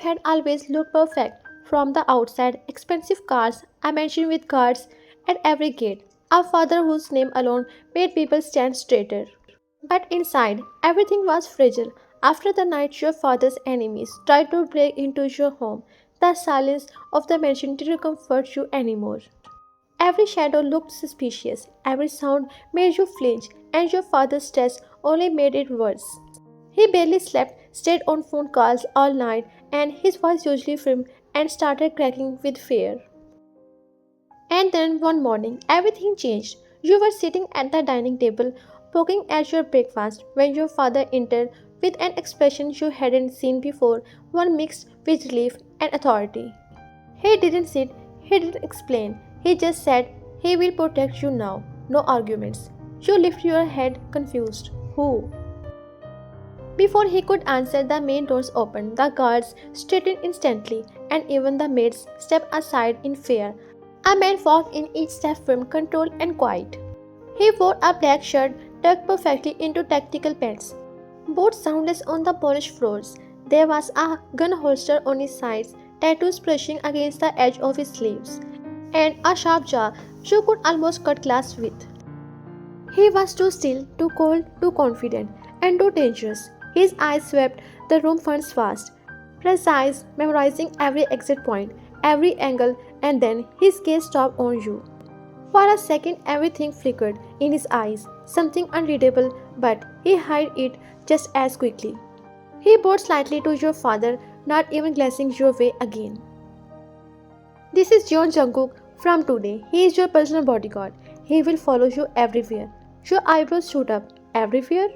life had always looked perfect. From the outside, expensive cars, a mansion with guards at every gate, a father whose name alone made people stand straighter. But inside, everything was fragile. After the night your father's enemies tried to break into your home, the silence of the mansion didn't comfort you anymore. Every shadow looked suspicious, every sound made you flinch, and your father's stress only made it worse. He barely slept, stayed on phone calls all night, and his voice usually firm and started cracking with fear. And then one morning, everything changed. You were sitting at the dining table, poking at your breakfast, when your father entered with an expression you hadn't seen before, one mixed with relief and authority. He didn't sit, he didn't explain, he just said, he will protect you now. No arguments. You lift your head confused. Who? Before he could answer, the main doors opened, the guards straightened instantly, and even the maids stepped aside in fear. A man walked in, each step firm, controlled, and quiet. He wore a black shirt tucked perfectly into tactical pants, boots soundless on the polished floors. There was a gun holster on his sides, tattoos brushing against the edge of his sleeves, and a sharp jaw you could almost cut glass with. He was too still, too cold, too confident, and too dangerous. His eyes swept the room once fast, precise, memorizing every exit point, every angle, and then his gaze stopped on you. For a second, everything flickered in his eyes, something unreadable, but he hid it just as quickly. He bowed slightly to your father, not even glancing your way again. This is John Jungkook from today. He is your personal bodyguard. He will follow you everywhere. Your eyebrows shoot up. Everywhere?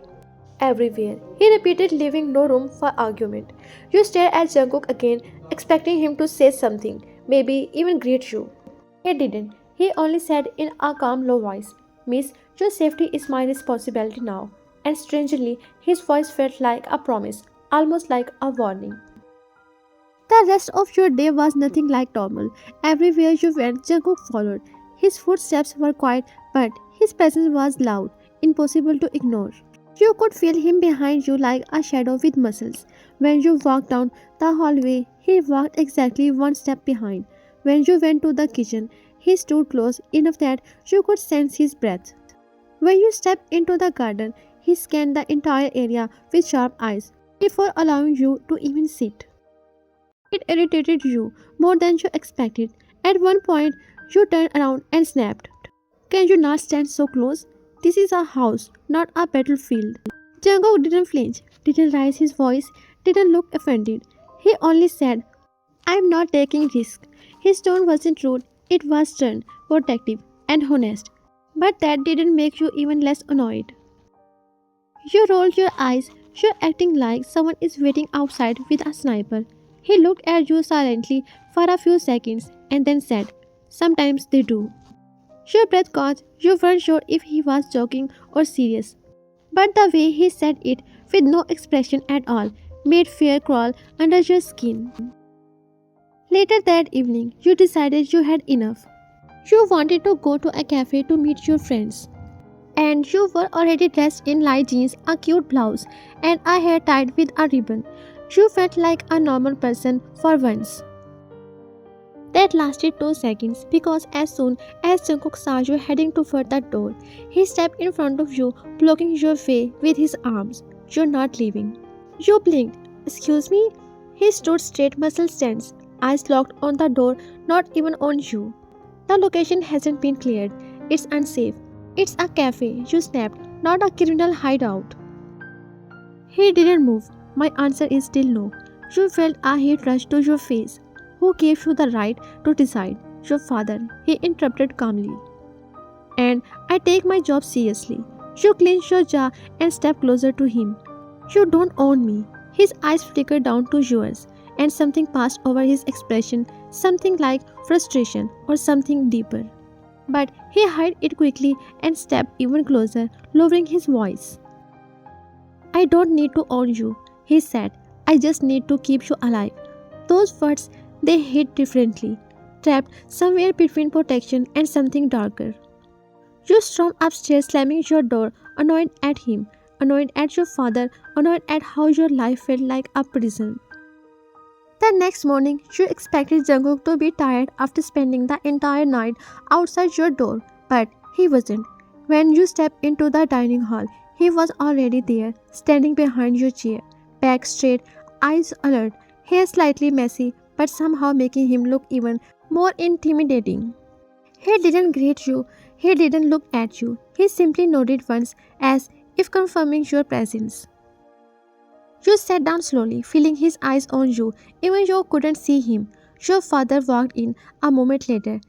Everywhere. He repeated, leaving no room for argument. You stared at Jungkook again, expecting him to say something, maybe even greet you. He didn't. He only said in a calm, low voice, Miss, your safety is my responsibility now. And strangely, his voice felt like a promise, almost like a warning. The rest of your day was nothing like normal. Everywhere you went, Jungkook followed. His footsteps were quiet, but his presence was loud, impossible to ignore. You could feel him behind you like a shadow with muscles. When you walked down the hallway, he walked exactly one step behind. When you went to the kitchen, he stood close enough that you could sense his breath. When you stepped into the garden, he scanned the entire area with sharp eyes before allowing you to even sit. It irritated you more than you expected. At one point, you turned around and snapped. Can you not stand so close? This is a house, not a battlefield. Jungkook didn't flinch, didn't raise his voice, didn't look offended. He only said, I'm not taking risks. His tone wasn't rude, it was stern, protective, and honest. But that didn't make you even less annoyed. You rolled your eyes, you're acting like someone is waiting outside with a sniper. He looked at you silently for a few seconds and then said, Sometimes they do. Your breath caught, you weren't sure if he was joking or serious. But the way he said it, with no expression at all, made fear crawl under your skin. Later that evening, you decided you had enough. You wanted to go to a cafe to meet your friends. And you were already dressed in light jeans, a cute blouse, and a hair tied with a ribbon. You felt like a normal person for once. That lasted 2 seconds because as soon as Jungkook saw you heading toward the door, he stepped in front of you, blocking your way with his arms. You're not leaving. You blinked. Excuse me? He stood straight, muscles tense, eyes locked on the door, not even on you. The location hasn't been cleared. It's unsafe. It's a cafe, you snapped, not a criminal hideout. He didn't move. My answer is still no. You felt a heat rush to your face. Who gave you the right to decide? Your father, he interrupted calmly. And I take my job seriously. You clenched your jaw and stepped closer to him. You don't own me. His eyes flickered down to yours, and something passed over his expression, something like frustration or something deeper. But he hid it quickly and stepped even closer, lowering his voice. I don't need to own you, he said. I just need to keep you alive. Those words, they hit differently, trapped somewhere between protection and something darker. You stormed upstairs, slamming your door, annoyed at him, annoyed at your father, annoyed at how your life felt like a prison. The next morning, you expected Jungkook to be tired after spending the entire night outside your door, but he wasn't. When you stepped into the dining hall, he was already there, standing behind your chair, back straight, eyes alert, hair slightly messy, but somehow making him look even more intimidating. He didn't greet you, he didn't look at you, he simply nodded once as if confirming your presence. You sat down slowly, feeling his eyes on you, even though you couldn't see him. Your father walked in a moment later,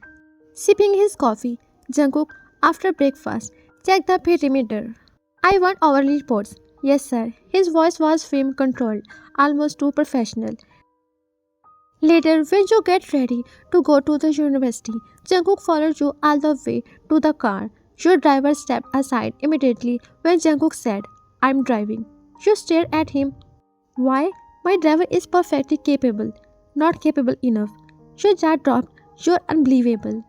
sipping his coffee. Jungkook, after breakfast, checked the perimeter. I want hourly reports. Yes, sir. His voice was firm, controlled, almost too professional. Later, when you get ready to go to the university, Jungkook followed you all the way to the car. Your driver stepped aside immediately when Jungkook said, I'm driving. You stared at him. Why? My driver is perfectly capable. Not capable enough. Your jaw dropped. You're unbelievable.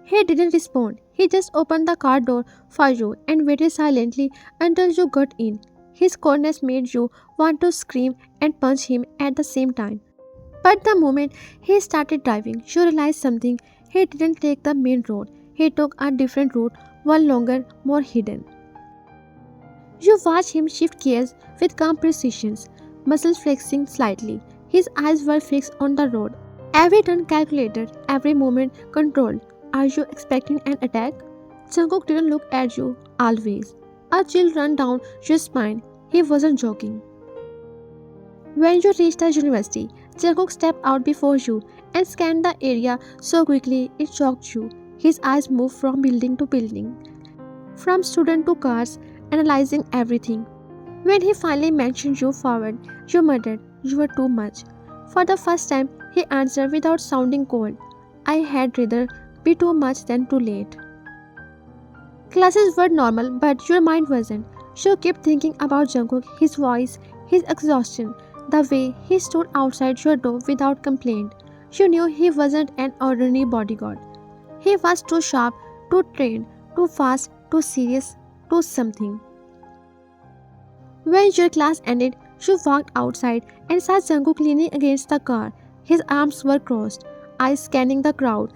He didn't respond. He just opened the car door for you and waited silently until you got in. His coldness made you want to scream and punch him at the same time. But the moment he started driving, you realized something. He didn't take the main road. He took a different route, one longer, more hidden. You watched him shift gears with calm precision, muscles flexing slightly. His eyes were fixed on the road. Every turn calculated, every movement controlled. Are you expecting an attack? Jungkook didn't look at you, always. A chill ran down your spine. He wasn't joking. When you reached the university, Jungkook stepped out before you and scanned the area so quickly it shocked you. His eyes moved from building to building, from student to cars, analyzing everything. When he finally mentioned you forward, you muttered, you were too much. For the first time, he answered without sounding cold. I had rather be too much than too late. Classes were normal, but your mind wasn't. You kept thinking about Jungkook, his voice, his exhaustion, the way he stood outside your door without complaint. You knew he wasn't an ordinary bodyguard. He was too sharp, too trained, too fast, too serious, too something. When your class ended, you walked outside and saw Jungkook leaning against the car. His arms were crossed, eyes scanning the crowd.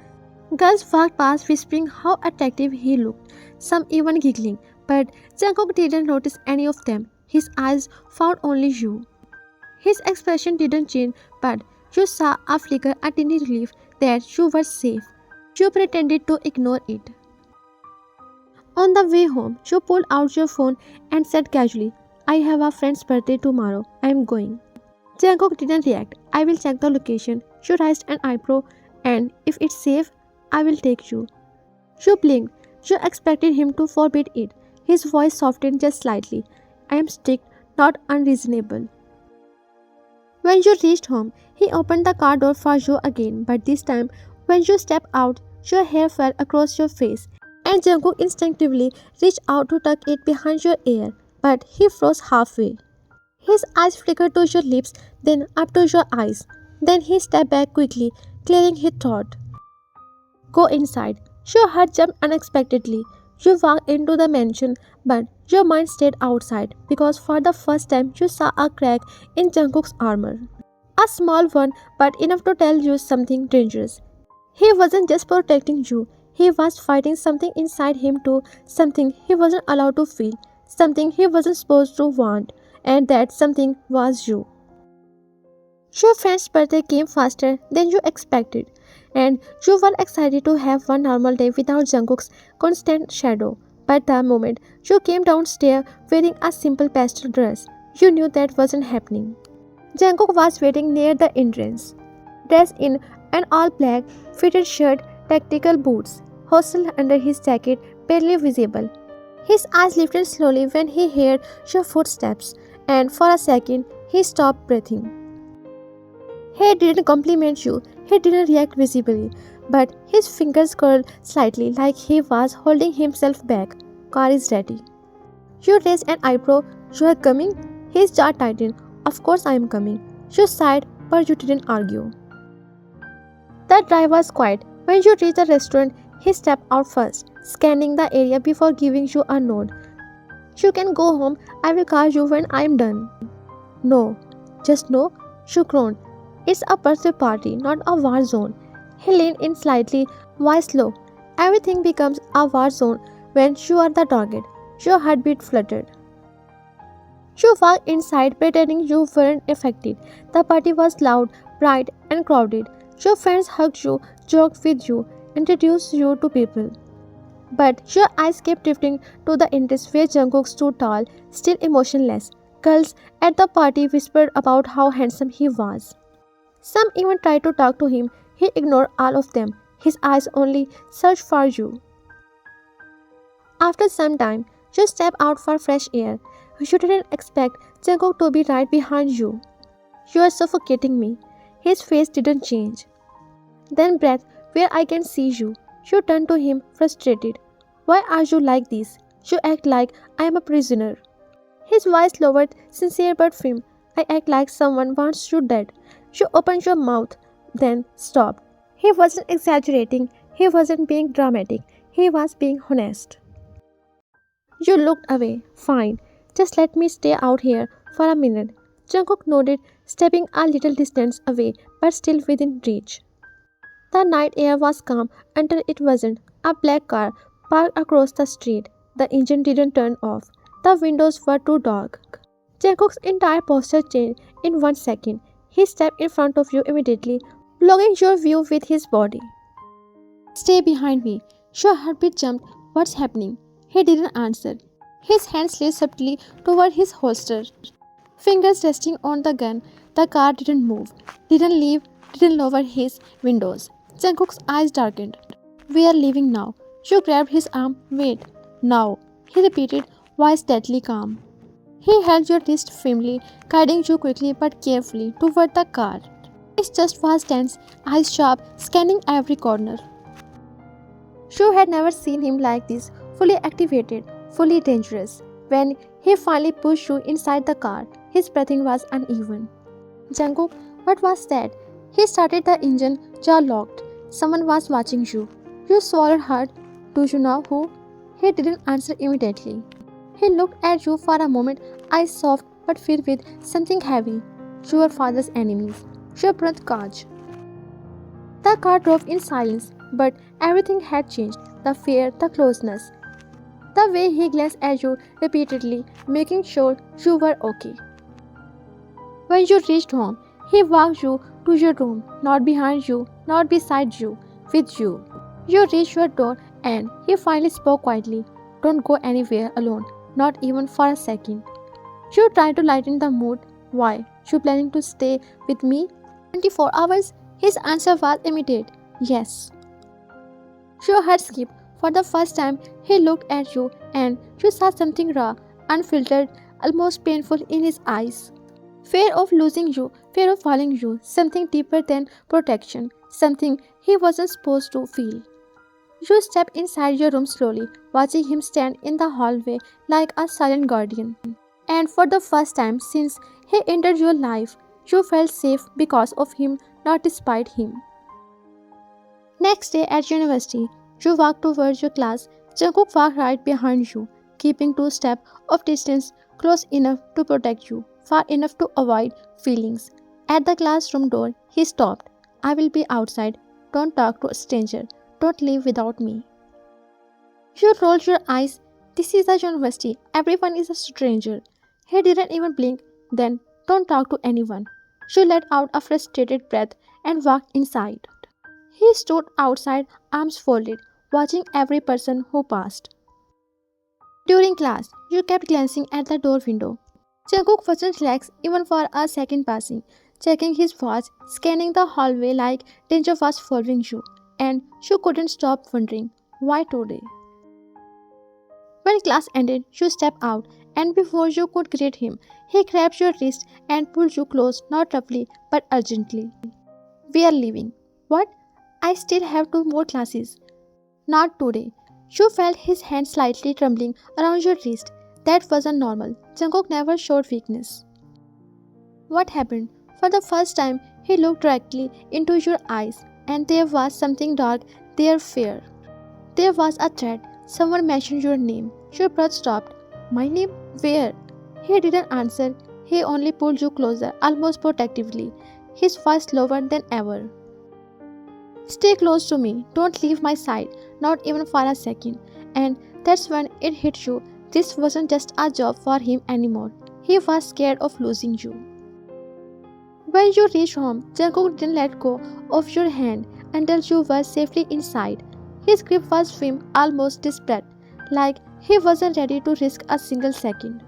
Girls walked past whispering how attractive he looked, some even giggling, but Jungkook didn't notice any of them. His eyes found only you. His expression didn't change, but you saw a flicker, a tiny relief that you were safe. You pretended to ignore it. On the way home, you pulled out your phone and said casually, I have a friend's birthday tomorrow. I am going. Jungkook didn't react. I will check the location. You raised an eyebrow, and if it's safe, I will take you. You blinked. You expected him to forbid it. His voice softened just slightly. I am strict, not unreasonable. When you reached home, he opened the car door for you again, but this time, when you stepped out, your hair fell across your face, and Jungkook instinctively reached out to tuck it behind your ear, but he froze halfway. His eyes flickered to your lips, then up to your eyes. Then he stepped back quickly, clearing his throat. Go inside. Your heart jumped unexpectedly. You walked into the mansion, but your mind stayed outside because for the first time you saw a crack in Jungkook's armor. A small one, but enough to tell you something dangerous. He wasn't just protecting you, he was fighting something inside him too, something he wasn't allowed to feel, something he wasn't supposed to want, and that something was you. Your friend's birthday came faster than you expected, and you were excited to have one normal day without Jungkook's constant shadow. But the moment you came downstairs wearing a simple pastel dress, you knew that wasn't happening. Jungkook was waiting near the entrance, dressed in an all-black fitted shirt, tactical boots, hustled under his jacket, barely visible. His eyes lifted slowly when he heard your footsteps, and for a second he stopped breathing. He didn't compliment you, he didn't react visibly, but his fingers curled slightly like he was holding himself back. Car is ready. You raised an eyebrow. You are coming? His jaw tightened. Of course I am coming. You sighed, but you didn't argue. The drive was quiet. When you reached the restaurant, he stepped out first, scanning the area before giving you a nod. You can go home. I will call you when I am done. No. Just no? You groaned. It's a birthday party, not a war zone. He leaned in slightly, voice low. Everything becomes a war zone when you are the target. Your heartbeat fluttered. You walked inside pretending you weren't affected. The party was loud, bright, and crowded. Your friends hugged you, joked with you, introduced you to people. But your eyes kept drifting to the entrance where Jungkook stood tall, still emotionless. Girls at the party whispered about how handsome he was. Some even tried to talk to him. He ignored all of them. His eyes only searched for you. After some time, you step out for fresh air. You didn't expect Jungkook to be right behind you. You are suffocating me. His face didn't change. Then breath, where I can see you. You turn to him, frustrated. Why are you like this? You act like I am a prisoner. His voice lowered, sincere but firm. I act like someone wants you dead. You opened your mouth, then stopped. He wasn't exaggerating. He wasn't being dramatic. He was being honest. You looked away. Fine. Just let me stay out here for a minute. Jungkook nodded, stepping a little distance away, but still within reach. The night air was calm until it wasn't. A black car parked across the street. The engine didn't turn off. The windows were too dark. Jungkook's entire posture changed in 1 second. He stepped in front of you immediately, blocking your view with his body. Stay behind me. Your heartbeat jumped. What's happening? He didn't answer. His hand slid subtly toward his holster. Fingers resting on the gun, the car didn't move, didn't leave, didn't lower his windows. Jungkook's eyes darkened. We are leaving now. You grabbed his arm. Wait. Now. He repeated, voice deadly calm. He held your wrist firmly, guiding you quickly but carefully toward the car. His chest was tense, eyes sharp, scanning every corner. You had never seen him like this, fully activated, fully dangerous. When he finally pushed you inside the car, his breathing was uneven. Jungkook, what was that? He started the engine, jaw locked. Someone was watching you. You swallowed hard. Do you know who? He didn't answer immediately. He looked at you for a moment, eyes soft but filled with something heavy. Your father's enemies. Your brother Kaj. The car drove in silence, but everything had changed. The fear, the closeness. The way he glanced at you repeatedly, making sure you were okay. When you reached home, he walked you to your room, not behind you, not beside you, with you. You reached your door and he finally spoke quietly. Don't go anywhere alone, not even for a second. You tried to lighten the mood. Why? You planning to stay with me? 24 hours? His answer was immediate. Yes. Your heart skipped. For the first time, he looked at you and you saw something raw, unfiltered, almost painful in his eyes. Fear of losing you, fear of falling you, something deeper than protection, something he wasn't supposed to feel. You stepped inside your room slowly, watching him stand in the hallway like a silent guardian. And for the first time since he entered your life, you felt safe because of him, not despite him. Next day at university, you walked towards your class. Jungkook walked right behind you, keeping 2 steps of distance, close enough to protect you, far enough to avoid feelings. At the classroom door, he stopped. I will be outside. Don't talk to a stranger. Don't leave without me. You rolled your eyes. This is a university. Everyone is a stranger. He didn't even blink. Then, don't talk to anyone. You let out a frustrated breath and walked inside. He stood outside, arms folded, watching every person who passed. During class, you kept glancing at the door window. Jungkook wasn't relaxed even for a second passing, checking his watch, scanning the hallway like danger was following you, and you couldn't stop wondering, why today? When class ended, you stepped out, and before you could greet him, he grabbed your wrist and pulled you close, not roughly, but urgently. We are leaving. What? I still have 2 more classes. Not today. You felt his hand slightly trembling around your wrist. That wasn't normal. Jungkook never showed weakness. What happened? For the first time, he looked directly into your eyes, and there was something dark there, fear. There was a threat. Someone mentioned your name. Your breath stopped. My name? Where? He didn't answer. He only pulled you closer, almost protectively. his voice lower than ever. Stay close to me, don't leave my side, not even for a second. And that's when it hit you. This wasn't just a job for him anymore. He was scared of losing you. When you reached home, Jungkook didn't let go of your hand until you were safely inside. His grip was firm, almost desperate, like he wasn't ready to risk a single second.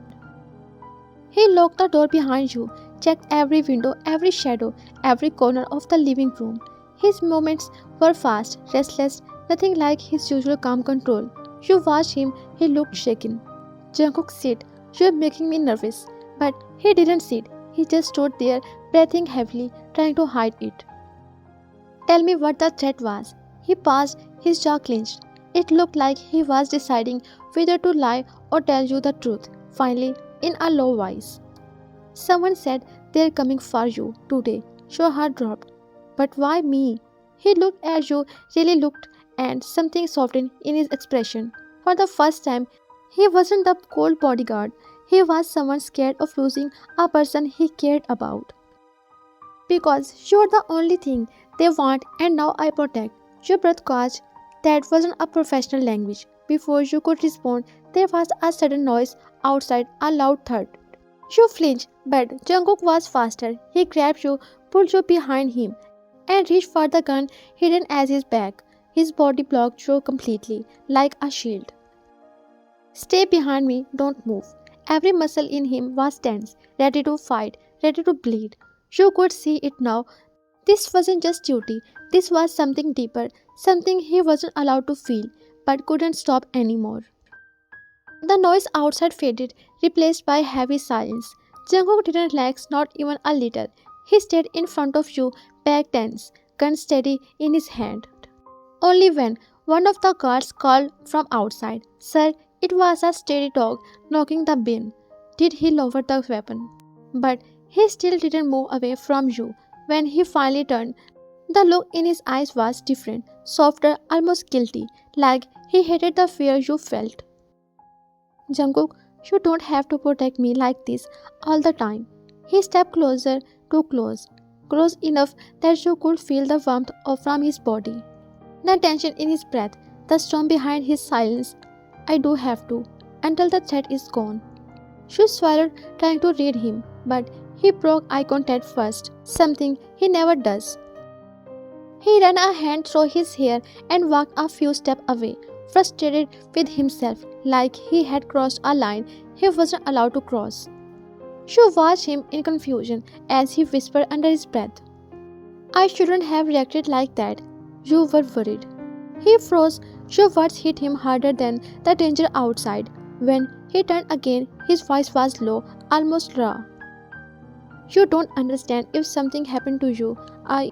He locked the door behind you, checked every window, every shadow, every corner of the living room. His movements were fast, restless, nothing like his usual calm control. You watched him, he looked shaken. Jungkook said, "You're making me nervous." But he didn't sit, he just stood there, breathing heavily, trying to hide it. "Tell me what the threat was." He paused, his jaw clenched. It looked like he was deciding whether to lie or tell you the truth. Finally, in a low voice, "Someone said they're coming for you today." Your heart dropped. "But why me?" He looked at you, really looked, and something softened in his expression. For the first time, he wasn't the cold bodyguard. He was someone scared of losing a person he cared about. "Because you're the only thing they want and now I protect." Your breath caught. That wasn't a professional language. Before you could respond, there was a sudden noise outside, a loud thud. You flinched, but Jungkook was faster. He grabbed you, pulled you behind him, and reached for the gun hidden as his back. His body blocked you completely, like a shield. "Stay behind me, don't move." Every muscle in him was tense, ready to fight, ready to bleed. You could see it now. This wasn't just duty, this was something deeper, something he wasn't allowed to feel, but couldn't stop anymore. The noise outside faded, replaced by heavy silence. Jungkook didn't relax, not even a little. He stayed in front of you, back tense, gun steady in his hand. Only when one of the guards called from outside, "Sir," it was a steady dog knocking the bin, did he lower the weapon. But he still didn't move away from you. When he finally turned, the look in his eyes was different, softer, almost guilty, like he hated the fear you felt. "Jungkook, you don't have to protect me like this all the time." He stepped closer, too close, close enough that you could feel the warmth from his body, the tension in his breath, the storm behind his silence. "I do have to, until the threat is gone." She swallowed, trying to read him, but he broke eye contact first, something he never does. He ran a hand through his hair and walked a few steps away, frustrated with himself, like he had crossed a line he wasn't allowed to cross. She watched him in confusion as he whispered under his breath, "I shouldn't have reacted like that. You were worried." He froze. Your words hit him harder than the danger outside. When he turned again, his voice was low, almost raw. "You don't understand. If something happened to you, I..."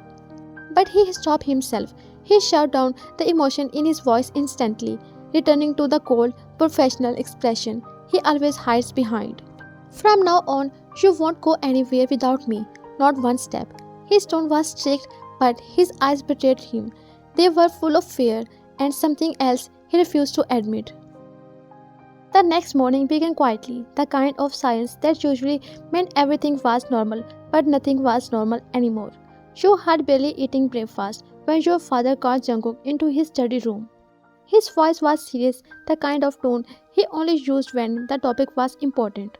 But he stopped himself. He shut down the emotion in his voice instantly, returning to the cold, professional expression he always hides behind. "From now on, you won't go anywhere without me. Not one step." His tone was strict, but his eyes betrayed him. They were full of fear and something else he refused to admit. The next morning began quietly, the kind of silence that usually meant everything was normal, but nothing was normal anymore. You had barely eaten breakfast when your father called Jungkook into his study room. His voice was serious, the kind of tone he only used when the topic was important.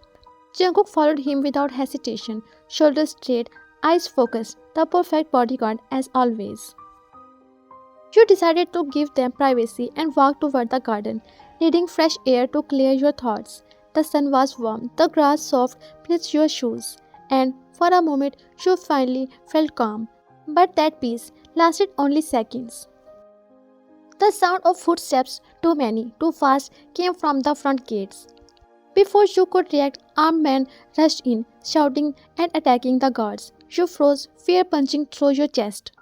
Jungkook followed him without hesitation, shoulders straight, eyes focused, the perfect bodyguard as always. You decided to give them privacy and walked toward the garden, needing fresh air to clear your thoughts. The sun was warm, the grass soft beneath your shoes, and for a moment you finally felt calm. But that peace lasted only seconds. The sound of footsteps, too many, too fast, came from the front gates. Before you could react, armed men rushed in, shouting and attacking the guards. You froze, fear punching through your chest.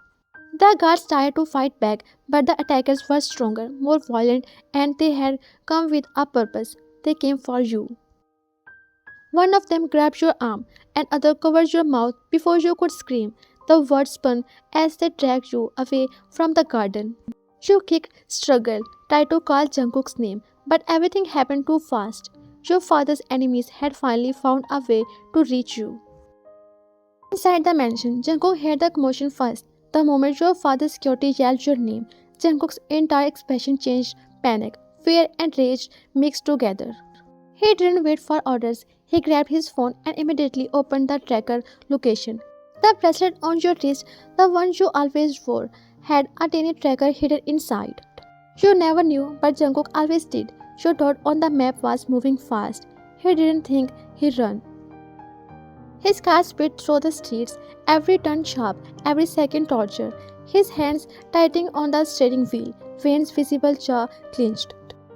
The guards tried to fight back, but the attackers were stronger, more violent, and they had come with a purpose. They came for you. One of them grabbed your arm, another covered your mouth before you could scream. The words spun as they dragged you away from the garden. You kicked, struggled, tried to call Jungkook's name, but everything happened too fast. Your father's enemies had finally found a way to reach you. Inside the mansion, Jungkook heard the commotion first. The moment your father's security yelled your name, Jungkook's entire expression changed. Panic, fear, and rage mixed together. He didn't wait for orders. He grabbed his phone and immediately opened the tracker location. The bracelet on your wrist, the one you always wore, had a tiny tracker hidden inside. You never knew, but Jungkook always did. Your dot on the map was moving fast. He didn't think, he ran. His car sped through the streets, every turn sharp, every second torture. His hands tightening on the steering wheel, veins visible, jaw clenched.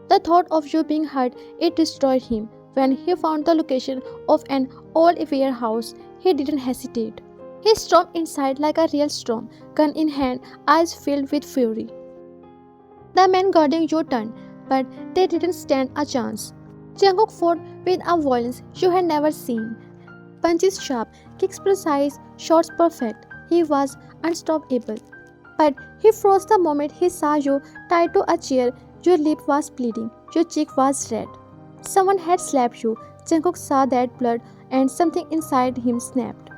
The thought of you being hurt, it destroyed him. When he found the location of an old warehouse, he didn't hesitate. He stormed inside like a real storm, gun in hand, eyes filled with fury. The men guarding you turned, but they didn't stand a chance. Jungkook fought with a violence you had never seen. Punches sharp, kicks precise, shots perfect. He was unstoppable. But he froze the moment he saw you tied to a chair. Your lip was bleeding, your cheek was red. Someone had slapped you. Jungkook saw that blood and something inside him snapped.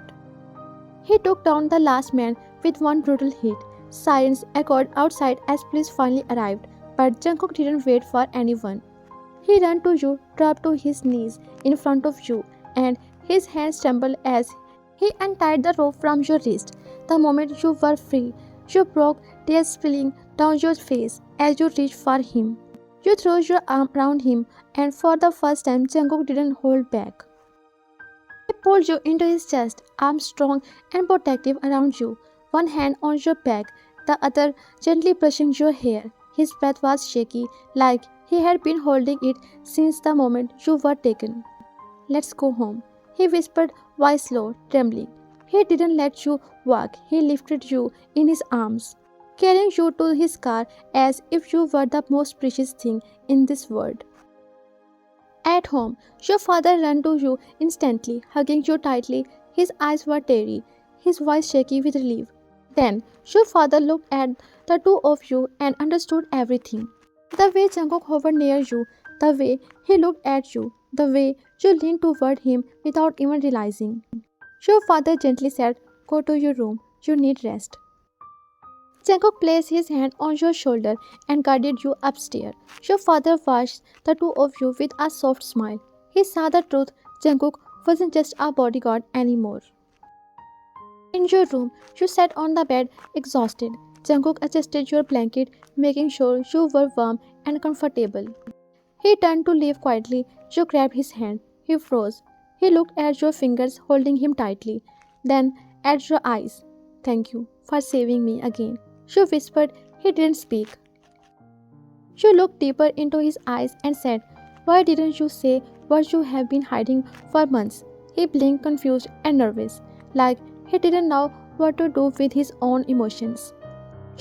He took down the last man with one brutal hit. Sirens echoed outside as police finally arrived, but Jungkook didn't wait for anyone. He ran to you, dropped to his knees in front of you, and his hands trembled as he untied the rope from your wrist. The moment you were free, you broke, tears spilling down your face as you reached for him. You threw your arm around him, and for the first time, Jungkook didn't hold back. He pulled you into his chest, arms strong and protective around you, one hand on your back, the other gently brushing your hair. His breath was shaky, like he had been holding it since the moment you were taken. "Let's go home," he whispered, voice low, trembling. He didn't let you walk, he lifted you in his arms, carrying you to his car as if you were the most precious thing in this world. At home, your father ran to you instantly, hugging you tightly. His eyes were teary, his voice shaky with relief. Then, your father looked at the two of you and understood everything. The way Jungkook hovered near you, the way he looked at you, the way you leaned toward him without even realizing. Your father gently said, "Go to your room, you need rest." Jungkook placed his hand on your shoulder and guided you upstairs. Your father watched the two of you with a soft smile. He saw the truth. Jungkook wasn't just a bodyguard anymore. In your room, you sat on the bed, exhausted. Jungkook adjusted your blanket, making sure you were warm and comfortable. He turned to leave quietly. You grabbed his hand. He froze. He looked at your fingers, holding him tightly, then at your eyes. "Thank you for saving me again," you whispered. He didn't speak. You looked deeper into his eyes and said, "Why didn't you say what you have been hiding for months?" He blinked, confused and nervous, like he didn't know what to do with his own emotions.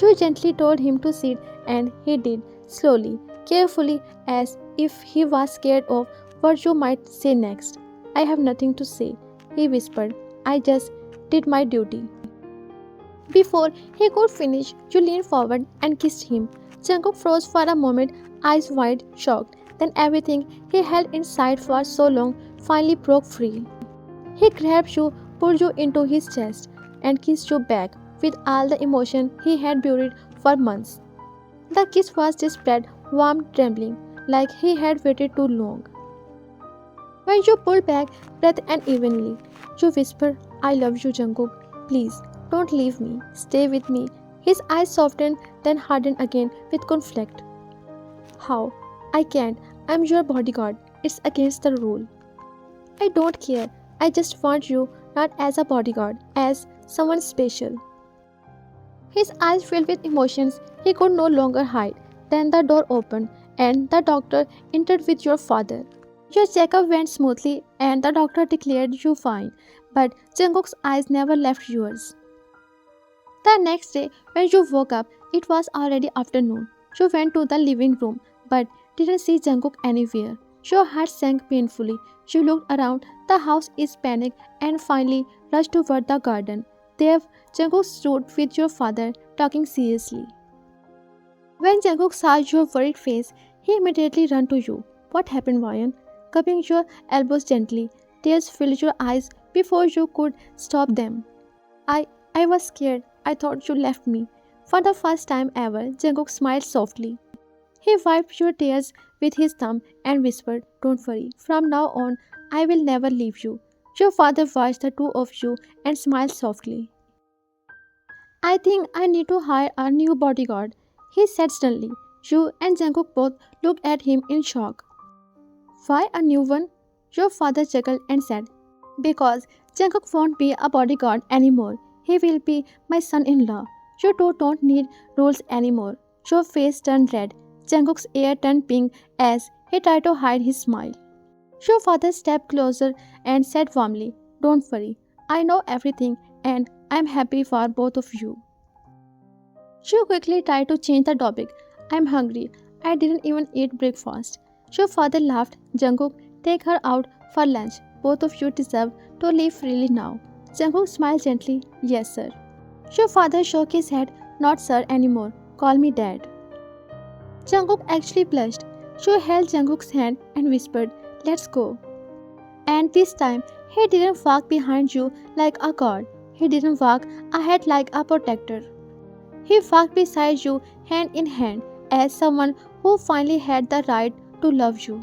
You gently told him to sit, and he did, slowly, carefully, as if he was scared of what you might say next. "I have nothing to say," he whispered. "I just did my duty." Before he could finish, you leaned forward and kissed him. Jungkook froze for a moment, eyes wide, shocked. Then everything he held inside for so long finally broke free. He grabbed you, pulled you into his chest, and kissed you back with all the emotion he had buried for months. The kiss was desperate, warm, trembling, like he had waited too long. When you pulled back, breath unevenly, you whispered, "I love you, Jungkook. Please, don't leave me. Stay with me." His eyes softened, then hardened again with conflict. "How? I can't. I'm your bodyguard. It's against the rule." "I don't care. I just want you, not as a bodyguard, as someone special." His eyes filled with emotions he could no longer hide. Then the door opened, and the doctor entered with your father. Your checkup went smoothly, and the doctor declared you fine, but Jungkook's eyes never left yours. The next day, when you woke up, it was already afternoon. You went to the living room, but didn't see Jungkook anywhere. Your heart sank painfully. You looked around, the house is panicked, and finally rushed toward the garden. There, Jungkook stood with your father, talking seriously. When Jungkook saw your worried face, he immediately ran to you. "What happened, Ryan?" Cupping your elbows gently. Tears filled your eyes before you could stop them. I I was scared. I thought you left me. For the first time ever, Jungkook smiled softly. He wiped your tears with his thumb and whispered, "Don't worry. From now on, I will never leave you." Your father watched the two of you and smiled softly. "I think I need to hire a new bodyguard," he said suddenly. You and Jungkook both looked at him in shock. "Why a new one?" Your father chuckled and said, "Because Jungkook won't be a bodyguard anymore. He will be my son-in-law. You two don't need rules anymore." Your face turned red. Jungkook's ear turned pink as he tried to hide his smile. Your father stepped closer and said warmly, "Don't worry. I know everything and I'm happy for both of you." You quickly tried to change the topic. "I'm hungry. I didn't even eat breakfast." Your father laughed. "Jungkook, take her out for lunch. Both of you deserve to live freely now." Jungkook smiled gently. "Yes, sir." Your father shook his head. "Not sir anymore. Call me dad." Jungkook actually blushed. She held Jungkook's hand and whispered, "Let's go." And this time, he didn't walk behind you like a god. He didn't walk ahead like a protector. He walked beside you hand in hand as someone who finally had the right to love you.